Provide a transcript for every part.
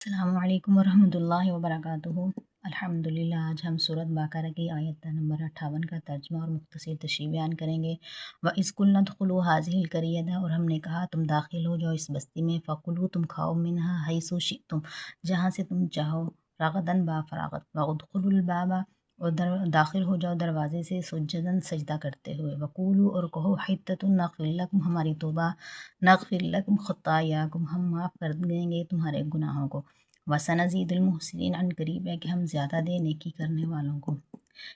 السلام علیکم ورحمۃ اللہ وبرکاتہ۔ الحمدللہ، آج ہم سورۃ بقرہ کی آیت نمبر 58 کا ترجمہ اور مختصر تشریح بیان کریں گے۔ وَإِذْ قُلْنَا ادْخُلُوا هَٰذِهِ الْقَرْيَةَ، اور ہم نے کہا تم داخل ہو جاؤ اس بستی میں، فَكُلُوا، تم کھاؤ، مِنْهَا حَيْثُ شِئْتُم، جہاں سے تم چاہو، رغداً با فراغت، وَادْخُلُوا الْبَابَ، اور داخل ہو جاؤ دروازے سے، سجداً سجدہ کرتے ہوئے، وَقُولُوا، اور کہو، حِطَّةٌ نَغْفِرْ لَكُمْ، ہماری توبہ، نَغْفِرْ لَكُمْ خَطَايَاكُمْ، ہم معاف کر دیں گے تمہارے گناہوں کو، وَسَنَزِيدُ الْمُحْسِنِينَ، عن قریب ہے کہ ہم زیادہ دیں نیکی کرنے والوں کو۔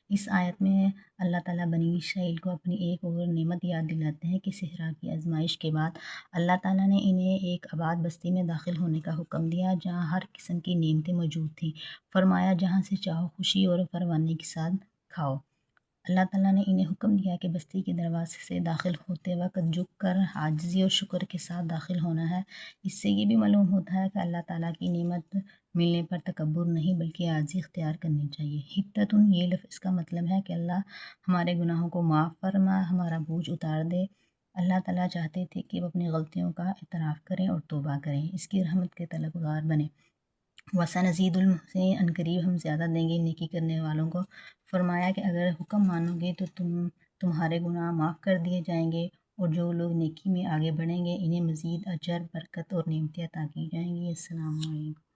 اس آیت میں اللہ تعالیٰ بنی اسرائیل کو اپنی ایک اور نعمت یاد دلاتے ہیں کہ صحرا کی آزمائش کے بعد اللہ تعالیٰ نے انہیں ایک آباد بستی میں داخل ہونے کا حکم دیا جہاں ہر قسم کی نعمتیں موجود تھیں۔ فرمایا جہاں سے چاہو خوشی اور پرورانے کے ساتھ کھاؤ۔ اللہ تعالیٰ نے انہیں حکم دیا کہ بستی کے دروازے سے داخل ہوتے وقت جھک کر عاجزی اور شکر کے ساتھ داخل ہونا ہے۔ اس سے یہ بھی معلوم ہوتا ہے کہ اللہ تعالیٰ کی نعمت ملنے پر تکبر نہیں بلکہ عاجزی اختیار کرنی چاہیے۔ حِطَّةٌ، یہ لفظ اس کا مطلب ہے کہ اللہ ہمارے گناہوں کو معاف فرما، ہمارا بوجھ اتار دے۔ اللہ تعالیٰ چاہتے تھے کہ وہ اپنی غلطیوں کا اعتراف کریں اور توبہ کریں، اس کی رحمت کے طلبگار بنیں۔ وَسَنَزِيدُ الْمُحْسِنِينَ، عن قریب ہم زیادہ دیں گے نیکی کرنے والوں کو۔ فرمایا کہ اگر حکم مانو گے تو تمہارے گناہ معاف کر دیے جائیں گے، اور جو لوگ نیکی میں آگے بڑھیں گے انہیں مزید اجر، برکت اور نعمتیں عطا کی جائیں گی۔ السلام علیکم۔